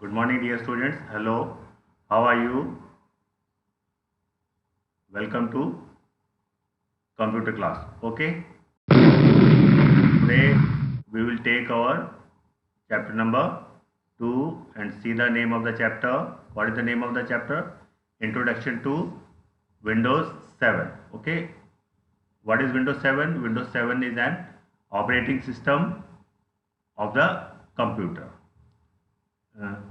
Good morning, dear students. Hello, how are you? Welcome to computer class. Okay, today we will take our chapter number 2 and see the name of the chapter. What is the name of the chapter? Introduction to Windows 7. Okay, what is Windows 7? Windows 7 is an operating system of the computer.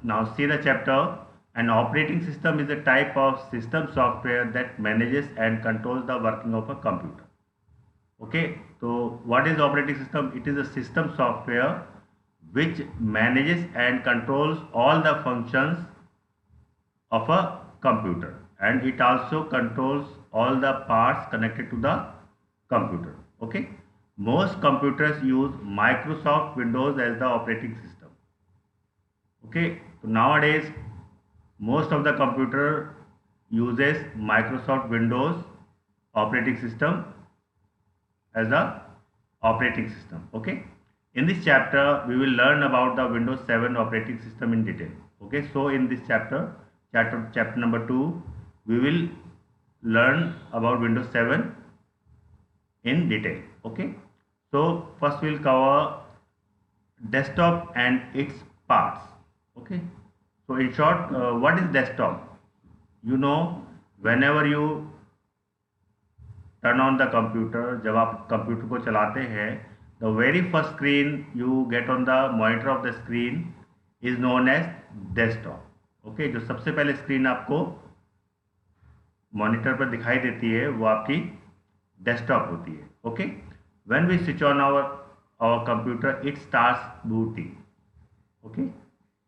Now see the chapter. An operating system is a type of system software that manages and controls the working of a computer. Okay, so what is operating system? It is a system software which manages and controls all the functions of a computer, and it also controls all the parts connected to the computer. Okay, most computers use Microsoft Windows as the operating system. Okay, so nowadays most of the computer uses Microsoft Windows operating system as the operating system. Okay, in this chapter we will learn about the Windows 7 operating system in detail. Okay, so in this chapter number 2, we will learn about Windows 7 in detail. Okay, so first we'll cover desktop and its parts. Okay, so in short, what is desktop? You know, whenever you turn on the computer, जब आप computer को चलाते हैं, the very first screen you get on the monitor of the screen is known as desktop. Okay, जो सबसे पहले screen आपको monitor पर दिखाई देती है वो आपकी डेस्कटॉप होती है. Okay, when we switch on our computer, it starts booting. Okay,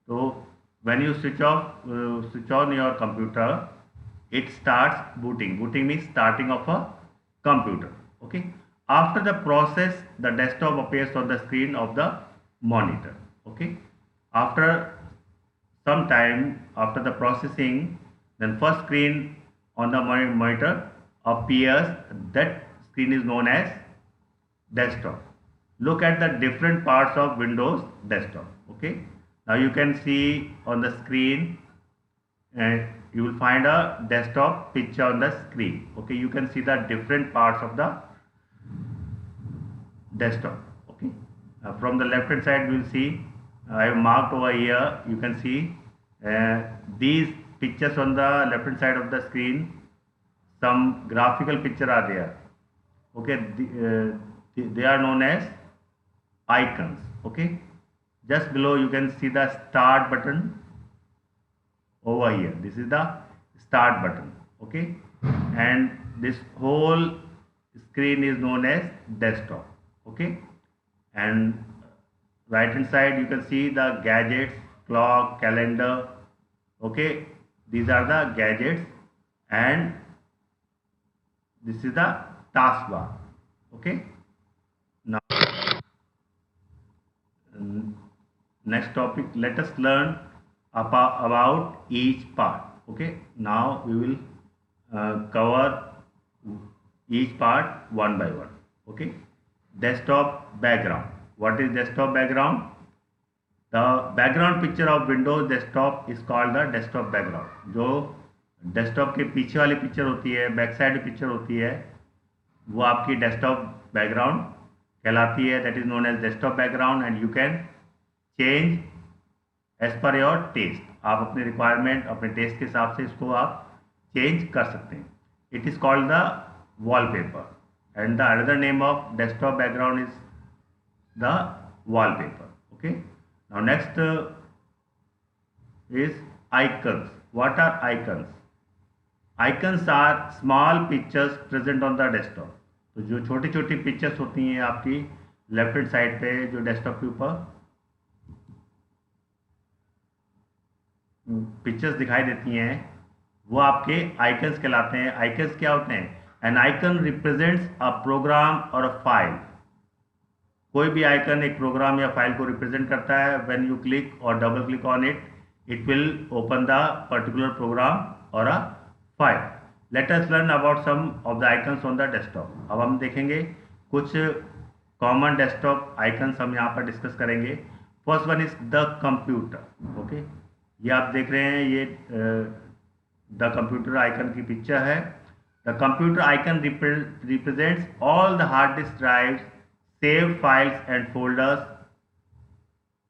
so when you switch on your computer, it starts booting. Booting means starting of a computer. Okay, after the process, the desktop appears on the screen of the monitor. Okay, after some time, after the processing, then first screen on the monitor appears. That screen is known as desktop. Look at the different parts of Windows desktop. Okay, now you can see on the screen, and you will find a desktop picture on the screen. Okay, you can see the different parts of the desktop. Okay, from the left hand side we will see, I have marked over here, you can see these pictures on the left hand side of the screen. Some graphical picture are there. Okay, they are known as icons. Okay, just below you can see the start button over here. This is the start button. Okay, and this whole screen is known as desktop. Okay, and right hand side you can see the gadgets, clock, calendar. Okay, these are the gadgets, and this is the taskbar. Okay, now next topic, let us learn about each part. Okay, now we will cover each part one by one. Okay, desktop background. What is desktop background? The background picture of Windows desktop is called the desktop background. जो desktop के पीछे वाली picture होती है, back side picture होती है, वो आपकी डेस्कटॉप बैकग्राउंड कहलाती है. That is known as desktop background, and you can change as per your taste. आप अपने रिक्वायरमेंट, अपने टेस्ट के हिसाब से इसको आप चेंज कर सकते हैं. It is called the wallpaper, and the another name of desktop background is the wallpaper. Okay, now next is icons. What are icons? Icons are small pictures present on the desktop. तो जो छोटी छोटी pictures होती हैं आपकी left hand side पे जो desktop के ऊपर पिक्चर्स दिखाई देती हैं, वो आपके आइकन्स कहलाते हैं. आइकन्स क्या होते हैं? An icon represents a program और अ फाइल. कोई भी आइकन एक प्रोग्राम या फाइल को रिप्रेजेंट करता है. व्हेन यू क्लिक और double click on it, it will open the particular program or a file. Let us learn about some of the icons on the desktop. अब हम देखेंगे कुछ कॉमन डेस्कटॉप आइकन्स हम यहाँ पर डिस्कस करेंगे. First one is the computer. Okay, ये आप देख रहे हैं, ये द कंप्यूटर आइकन की पिक्चर है। The computer icon represents all the hard disk drives, save files and folders.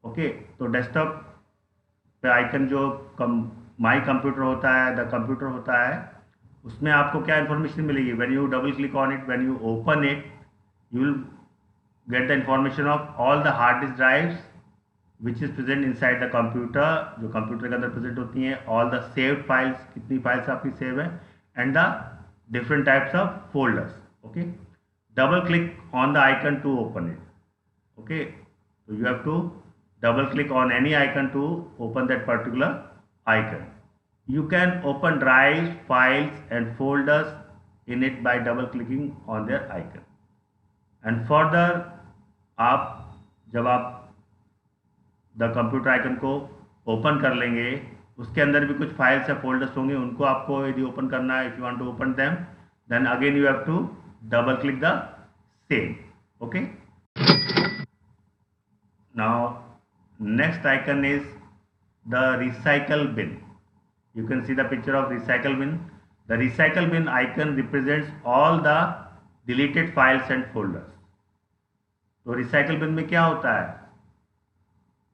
Okay, तो डेस्कटॉप पे आइकन जो माई कंप्यूटर होता है, द कंप्यूटर होता है, उसमें आपको क्या इन्फॉर्मेशन मिलेगी? When you double click on it, when you open it, you will get the information of all the hard disk drives which is present inside the computer, जो computer के अंदर present होती हैं, ऑल द सेव्ड फाइल्स, कितनी files आपकी save है, and the different types of folders. Okay, double click on the icon to open it. okay, so you have to double click on any icon to open that particular icon. You can open drives, files and folders in it by double clicking on their icon. And further, आप जब आप the computer icon को open कर लेंगे, उसके अंदर भी कुछ फाइल्स या फोल्डर्स होंगे, उनको आपको यदि ओपन करना है, if you want to open them, then again you have to double click the same. Okay, now next icon is the recycle bin. You can see the picture of recycle bin. The recycle bin icon represents all the deleted files and folders. तो recycle bin में क्या होता है?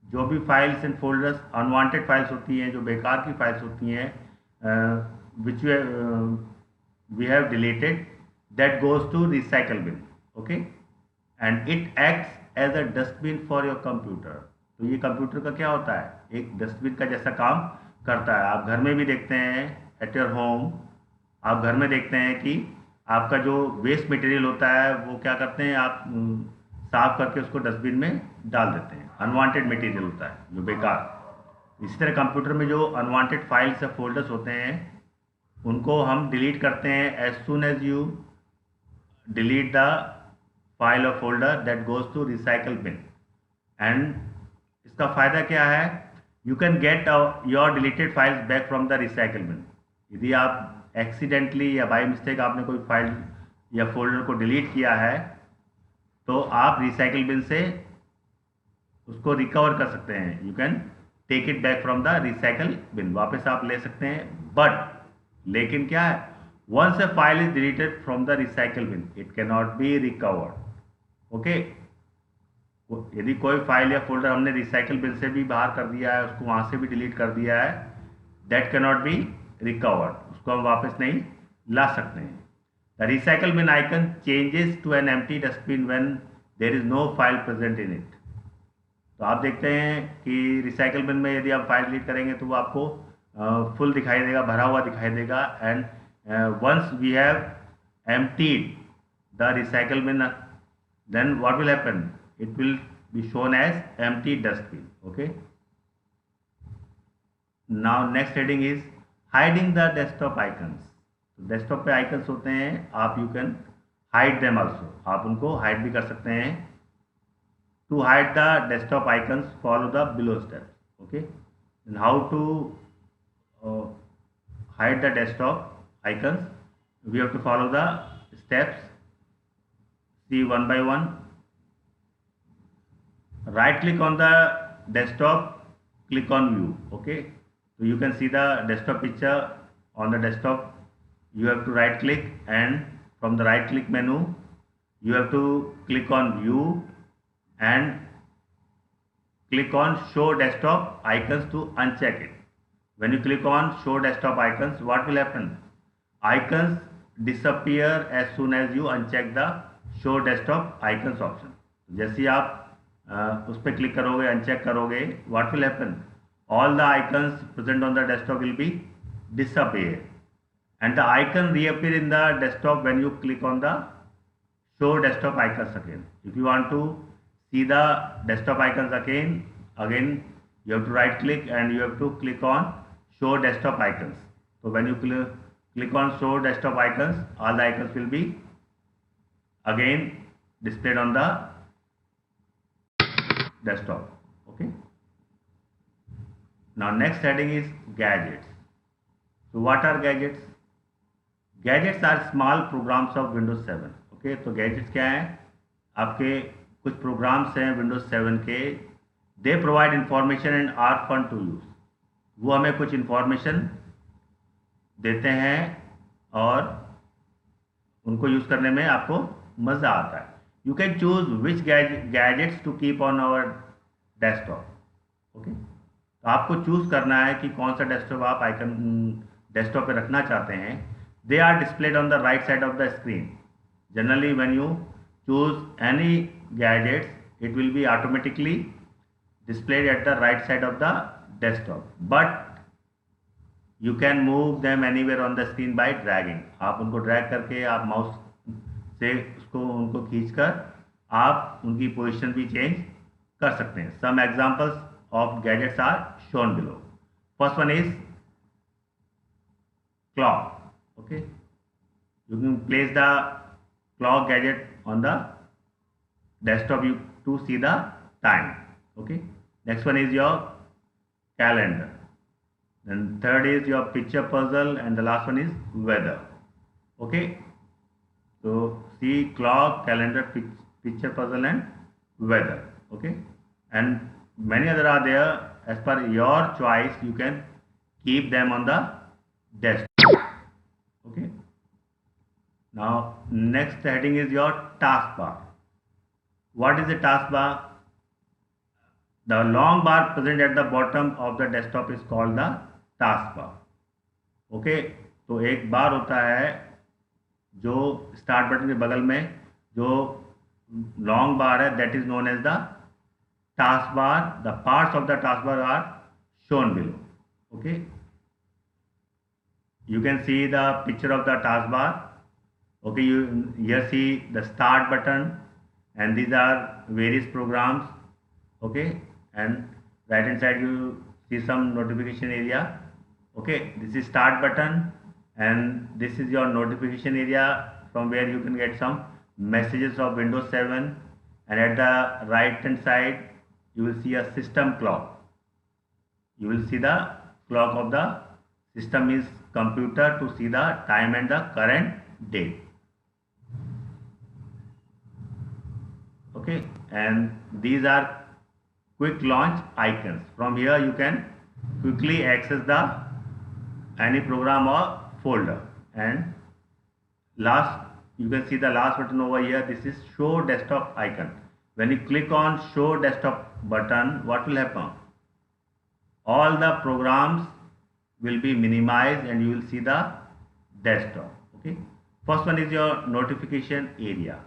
जो भी files and folders, unwanted files होती हैं, जो बेकार की फाइल्स होती हैं, which we have deleted, that goes to recycle bin. Okay, and it acts as a dustbin for your computer. तो ये कंप्यूटर का क्या होता है? एक डस्टबिन का जैसा काम करता है। आप घर में भी देखते हैं, एट योर होम आप घर में देखते हैं कि आपका जो वेस्ट मटेरियल होता है वो क्या करते हैं, आप साफ करके उसको डस्टबिन में डाल देते हैं। अनवांटेड मटेरियल होता है जो बेकार। इसी तरह कंप्यूटर में जो अनवांटेड फाइल्स या फोल्डर्स होते हैं उनको हम डिलीट करते हैं as soon as you delete the file और folder that goes to recycle bin. And इसका फ़ायदा क्या है? You can get your deleted files back from the recycle bin. यदि आप एक्सीडेंटली या बाय मिस्टेक आपने कोई फाइल या फोल्डर को डिलीट किया है तो आप रिसाइकल बिन से उसको रिकवर कर सकते हैं। You can take it back from the recycle bin, वापस आप ले सकते हैं। बट लेकिन क्या है, once a file is deleted from the recycle bin it can not be recovered. Okay, यदि कोई फाइल या फोल्डर हमने रिसाइकल बिन से भी बाहर कर दिया है, उसको वहां से भी डिलीट कर दिया है, that can not be recovered, उसको हम वापस नहीं ला सकते हैं। The recycle bin icon changes to an empty dustbin when there is no file present in it. तो आप देखते हैं कि रिसाइकल बिन में यदि आप फाइल डिलीट करेंगे तो वो आपको फुल दिखाई देगा, भरा हुआ दिखाई देगा। And once we have emptied the recycle bin, then what will happen? It will be shown as empty dustbin. Okay, now next heading is hiding the desktop icons. तो डेस्कटॉप पे आइकन्स होते हैं, आप you can hide them also, आप उनको hide भी कर सकते हैं। To hide the desktop icons follow the below steps. Okay, and how to hide the desktop icons, we have to follow the steps. See one by one. Right click on the desktop, click on view. Okay, so you can see the desktop picture on the desktop. You have to right click, and from the right click menu you have to click on view and click on show desktop icons to uncheck it. When you click on show desktop icons, what will happen? Icons disappear as soon as you uncheck the show desktop icons option. जैसे ही आप उस पर click करोगे, uncheck करोगे, what will happen? All the icons present on the desktop will be disappear and the icon reappear in the desktop when you click on the show desktop icons again. If you want to see the desktop icons again you have to right click and you have to click on show desktop icons. So when you click on show desktop icons, all the icons will be again displayed on the desktop. Okay, now next heading is gadgets. So what are gadgets? Gadgets are small programs of Windows 7. Okay, तो gadgets क्या हैं? आपके कुछ programs हैं Windows 7 के, they provide information and are fun to use. वो हमें कुछ इन्फॉर्मेशन देते हैं और उनको यूज़ करने में आपको मज़ा आता है. You can choose which gadgets to keep on our desktop. Okay, तो आपको चूज करना है कि कौन सा डेस्कटॉप आप आइकन डेस्कटॉप पे रखना चाहते हैं. They are displayed on the right side of the screen. Generally when you choose any gadgets it will be automatically displayed at the right side of the desktop, but you can move them anywhere on the screen by dragging. आप उनको drag करके आप mouse से उसको उनको खींचकर आप उनकी पोजीशन भी चेंज कर सकते हैं. Some examples of gadgets are shown below. First one is clock. Okay, you can place the clock gadget on the desktop to see the time. Okay, next one is your calendar, then third is your picture puzzle, and the last one is weather. Okay, so see clock, calendar, picture puzzle and weather. Okay, and many other are there. As per your choice you can keep them on the desktop. Okay, now next heading is your taskbar. What is the taskbar? The long bar present at the bottom of the desktop is called the taskbar. Okay, तो एक बार होता है जो start button के बगल में जो long bar है, that is known as the taskbar. The parts of the taskbar are shown below. Okay, you can see the picture of the taskbar. Okay, you here see the start button, and these are various programs. Okay, and right hand side you see some notification area. Okay, this is start button, and this is your notification area from where you can get some messages of Windows 7. And at the right hand side you will see a system clock. You will see the clock of the system is computer to see the time and the current date. Okay, and these are quick launch icons. From here you can quickly access the any program or folder. And last, you can see the last button over here. This is show desktop icon. When you click on show desktop button, what will happen? All the programs will be minimized and you will see the desktop. Okay, first one is your notification area.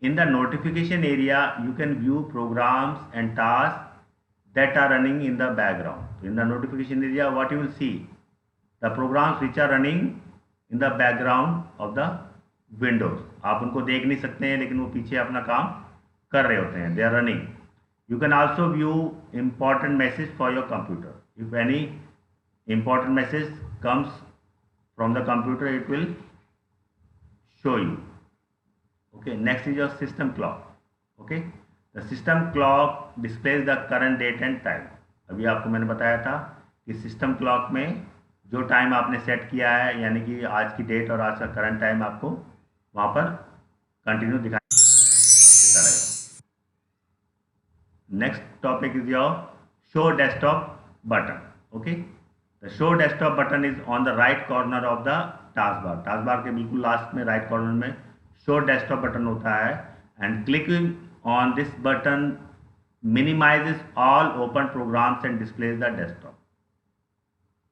In the notification area you can view programs and tasks that are running in the background. In the notification area what you will see? The programs which are running in the background of the Windows. आप उनको देख नहीं सकते हैं लेकिन वो पीछे अपना काम कर रहे होते हैं. They are running. You can also view important message for your computer. If any important message comes from the computer it will show you. Okay, next is your system clock. Okay, the system clock displays the current date and time. अभी आपको मैंने बताया था कि system clock में जो time आपने set किया है, यानी कि आज की डेट और आज का करंट टाइम आपको वहाँ पर कंटिन्यू दिखाई देता रहेगा. Next topic is your show desktop button. Okay, the show desktop button is on the right corner of the taskbar. Taskbar के बिल्कुल लास्ट में राइट कॉर्नर में शो डेस्कटॉप बटन होता है. And clicking on this button minimizes all open programs and displays the desktop.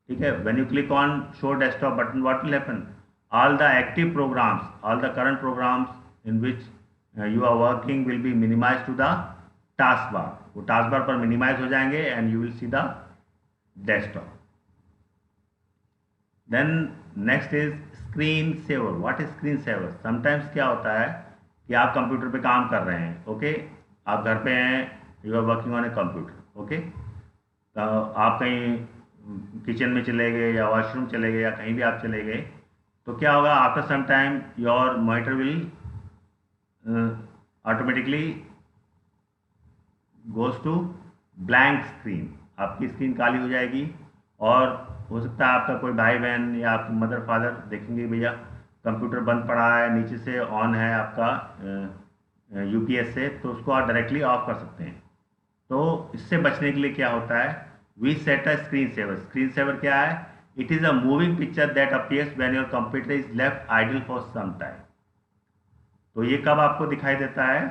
ठीक है, when you click on show desktop button what will happen? All the active programs, all the current programs in which you are working will be minimized to the taskbar. वो taskbar पर minimize हो जाएंगे and you will see the desktop. Then next is screen saver. What is screen saver? Sometimes क्या होता है कि आप computer पे काम कर रहे हैं. ओके, आप घर पे हैं, you are working on a computer. Okay, तो आप कहीं किचन में चले गए या वॉशरूम चले गए या कहीं भी आप चले गए तो क्या होगा? After some time your monitor will automatically goes to blank screen. आपकी स्क्रीन काली हो जाएगी और हो सकता है आपका कोई भाई बहन या आपके मदर फादर देखेंगे भैया कंप्यूटर बंद पड़ा है, नीचे से ऑन है आपका यूपीएस से, तो उसको आप डायरेक्टली ऑफ कर सकते हैं. तो इससे बचने के लिए क्या होता है we set a screen saver. Screen saver क्या है? It is a moving picture that appears when your computer is left idle for some time. तो ये कब आपको दिखाई देता है?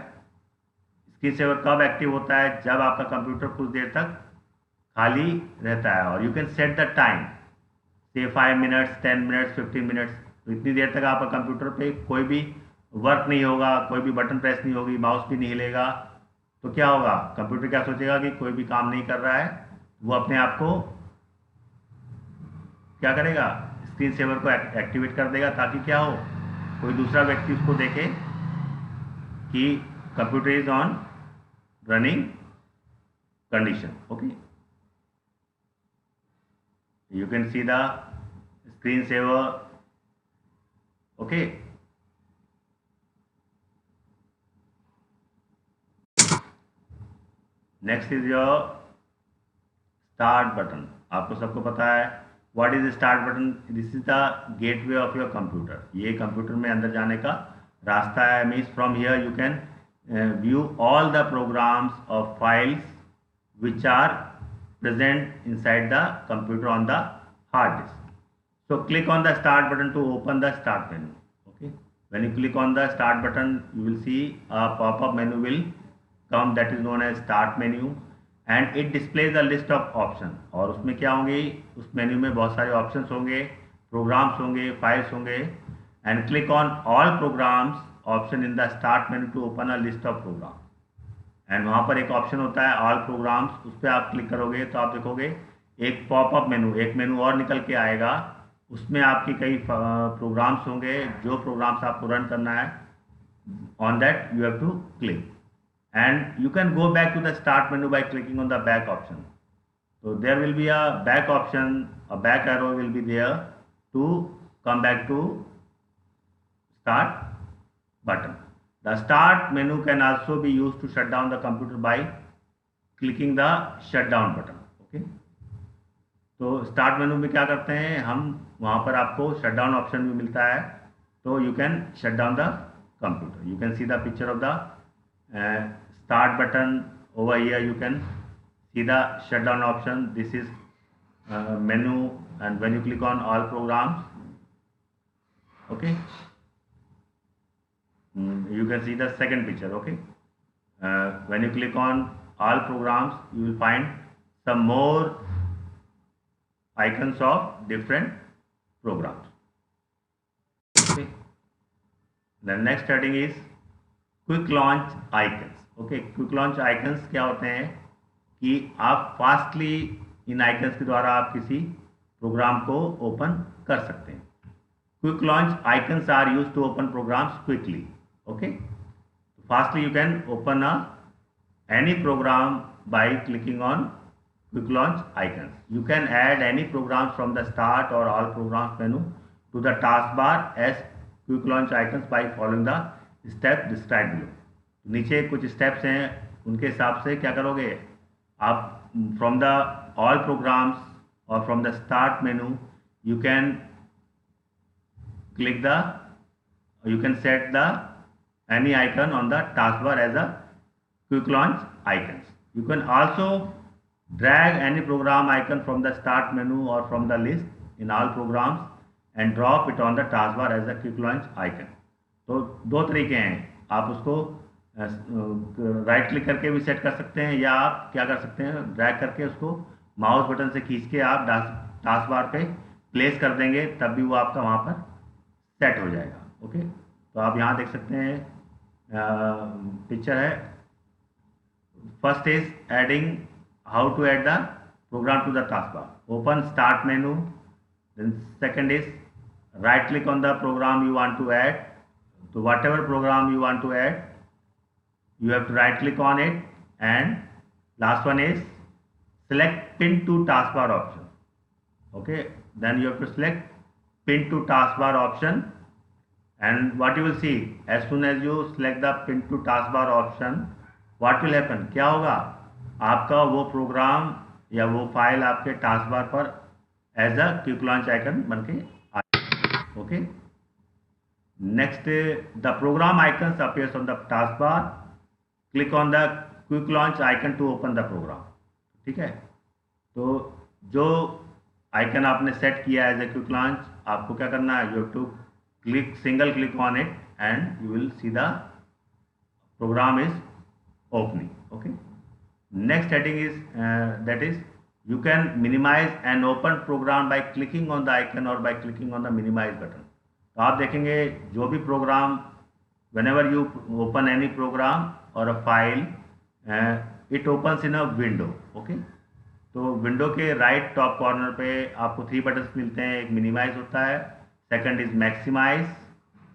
स्क्रीन सेवर कब एक्टिव होता है? जब आपका कंप्यूटर कुछ देर तक खाली रहता है। और you can set the time, से 5 मिनट्स, 10 मिनट्स, 15 मिनट्स। तो इतनी देर तक आपका कंप्यूटर पे कोई भी वर्क नहीं होगा, कोई भी बटन प्रेस नहीं होगी, माउस भी नहीं हिलेगा। तो क्या होगा? कंप्यूटर क्या सोचेगा कि कोई भी काम नहीं कर रहा है, वो अपने आप को क्या करेगा? स्क्रीन सेवर को एक्टिवेट कर देगा, ताकि क्या हो, कोई दूसरा व्यक्ति उसको देखे कि computer is on running condition. Okay, you can see the screen saver. Okay, next is your start button. आपको सबको पता है what is the start button? This is the gateway of your computer. ये कंप्यूटर में अंदर जाने का रास्ता है। Means from here you can view all the programs or files which are present inside the computer on the hard disk. So click on the start button to open the start menu. Okay, when you click on the start button, you will see a pop-up menu will come, that is known as start menu, and it displays a list of options. और उसमें क्या होंगे? उस menu में बहुत सारे options होंगे, programmes होंगे, फाइल्स होंगे। And click on all programs option in the start menu to open a list of program. And वहाँ पर एक ऑप्शन होता है ऑल प्रोग्राम्स, उस पर आप क्लिक करोगे तो आप देखोगे एक पॉपअप मेनू, एक मेनू और निकल के आएगा। उसमें आपकी कई प्रोग्राम्स होंगे। जो प्रोग्राम्स आपको रन करना है, on that you have to click, and you can go back to the start menu by clicking on the back option. तो there will be a back option, a back arrow will be there to come back to start button. The start menu can also be used to shut down the computer by clicking the shutdown button. Okay, तो start menu में क्या करते हैं हम, वहाँ पर आपको shut down option भी मिलता है। तो you can shut down the computer. You can see the picture of the start button over here. You can see the shut down option. This is menu, and when you click on all programmes, okay, you can see the second picture. Okay, when you click on all programs, you will find some more icons of different programs. Okay, the next heading is quick launch icons. Okay, quick launch icons क्या होते हैं कि आप fastly इन icons के द्वारा आप किसी programme को ओपन कर सकते हैं। Quick launch icons are used to open programs quickly. Okay, fastly you can open any program by clicking on quick launch icons. You can add any programs from the start or all programs menu to the taskbar as quick launch icons by following the step described below. नीचे कुछ steps हैं, उनके हिसाब से क्या करोगे आप, from the all programs or from the start menu you can click the, you can set the any icon on the taskbar as a quick launch icons. You can also drag any program icon from the start menu or from the list in all programs and drop it on the taskbar as a quick launch icon. तो दो तरीके हैं, आप उसको right click करके भी set कर सकते हैं, या आप क्या कर सकते हैं, ड्रैग करके उसको माउस बटन से खींच के आप टास्क पे प्लेस कर देंगे, तब भी वो आपका वहाँ पर सेट हो जाएगा। ओके, तो आप यहाँ देख सकते हैं पिक्चर है। First is adding, how to add the program to the task bar. Open start menu, then second is right click on the program you want to add. तो whatever program you want to add, you have to right click on it, and last one is select pin to taskbar option. Okay, then you have to select pin to taskbar option, and what you will see, as soon as you select the pin to taskbar option, what will happen, क्या होगा, आपका वो programme या वो file आपके taskbar पर as a quick launch icon बन के आ जाएगा। Okay, next the program icons appears on the taskbar, click on the quick launch icon to open the program. ठीक है, तो जो आइकन आपने सेट किया एज ए क्विक लॉन्च, आपको क्या करना है, you have to click, single click on it and you will see the program is opening. Okay, next heading is that is you can minimize an open program by clicking on the icon or by clicking on the minimize button. तो आप देखेंगे जो भी programme, whenever you open any program or a file, it opens in a window. Okay, तो window के right top corner पे आपको 3 buttons मिलते हैं. एक मिनिमाइज होता है, second is maximize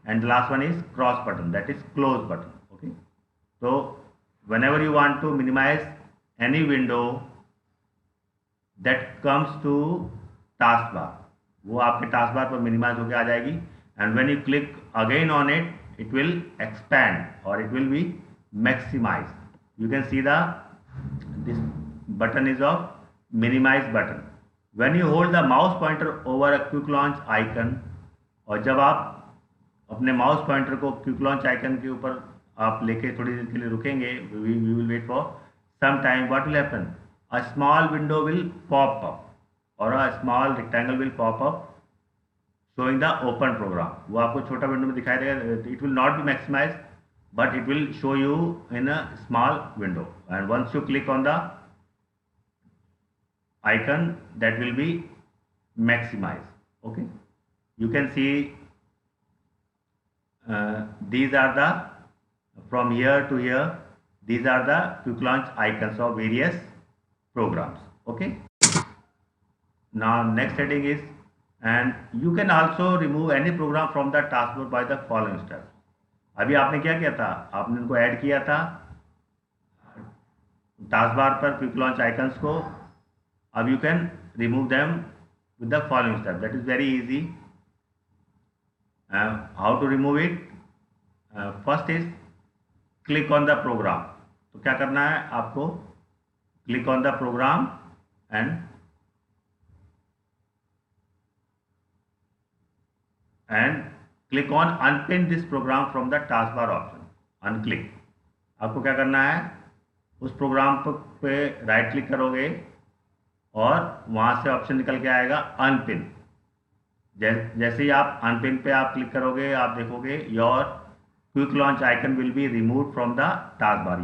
and last one is cross button, that is close button. Okay, तो whenever you want to minimize any window that comes to taskbar, वो आपके taskbar पर minimize होके आ जाएगी. And when you click again on it, it will expand or it will be maximized. You can see this button is of minimize button. When you hold the mouse pointer over a quick launch icon, और जब आप अपने mouse pointer को quick launch icon के ऊपर आप लेके थोड़ी देर के लिए रुकेंगे, we will wait for some time, what will happen, a small window will pop up और a small rectangle will pop up showing the open program. वो आपको छोटा विंडो में दिखाई देगा. It will not be maximize but it will show you in a small window. And once you click on the icon, that will be maximized. Okay, you can see these are the, from here to here, these are the quick launch icons of various programs. Okay, now next heading is, and you can also remove any program from the taskbar by the following steps. अभी आपने क्या किया था, आपने उनको add किया था taskbar पर क्विक लॉन्च आइकन्स को. अब you can remove them with the following step. That is very easy. How to remove it? First is click on the program. तो क्या करना है आपको, click on the program and click on unpin this program from the taskbar option. Unclick. आपको क्या करना है, उस प्रोग्राम पे राइट क्लिक करोगे और वहाँ से ऑप्शन निकल के आएगा अनपिन. जैसे ही आप अनपिन पे आप क्लिक करोगे, आप देखोगे your quick launch icon will be remove from the taskbar.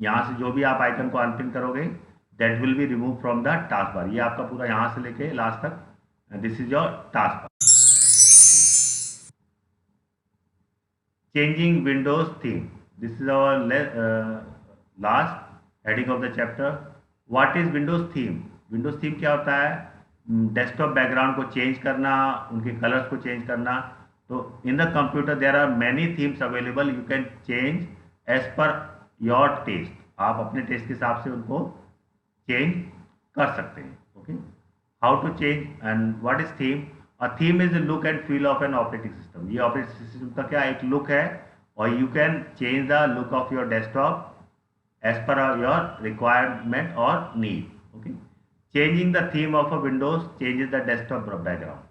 यहाँ से जो भी आप आइकन को अनपिन करोगे, that will be remove from the taskbar. ये आपका पूरा यहाँ से लेके लास्ट तक, this is your taskbar. Changing Windows theme, this is our last heading of the chapter. What is Windows theme? Windows theme क्या होता है, डेस्कटॉप बैकग्राउंड को चेंज करना, उनके कलर्स को चेंज करना. तो in the computer there are many themes available, you can change as per your taste. आप अपने टेस्ट के हिसाब से उनको चेंज कर सकते हैं. Okay, how to change and what is theme? A theme is the look and feel of an operating system. ये ऑपरेटिंग सिस्टम का क्या एक लुक है, और you can change the look of your desktop as per your requirement or need. Okay, changing the theme of a Windows changes the desktop background.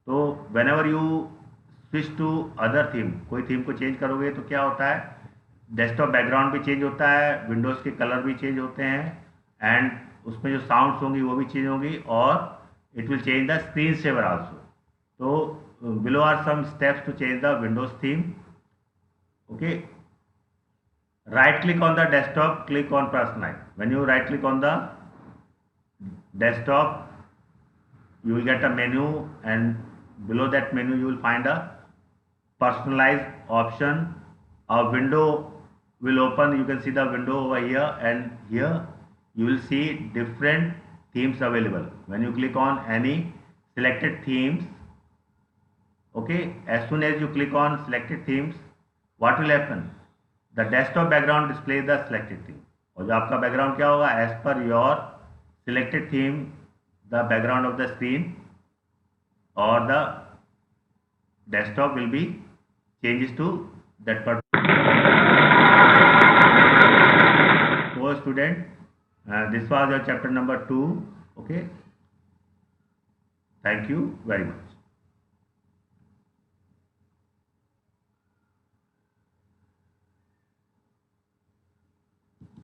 तो whenever you switch to other theme, कोई theme को change करोगे तो क्या होता है, desktop background भी change होता है, विंडोज़ के कलर भी चेंज होते हैं, एंड उसमें जो साउंड्स होंगी वो भी चेंज होंगी, और it will change the screen saver also. तो below are some steps to change the Windows theme. Okay, right click on the desktop, click on personalize. When you right click on the desktop, you will get a menu, and below that menu you will find a personalize option. A window will open, you can see the window over here, and here you will see different themes available. When you click on any selected themes, okay, as soon as you click on selected themes, what will happen? The desktop background displays the selected theme. और जो आपका background क्या होगा, as per your selected theme, the background of the screen or the desktop will be changes to that particular. So student, this was your chapter number 2. Okay, thank you very much.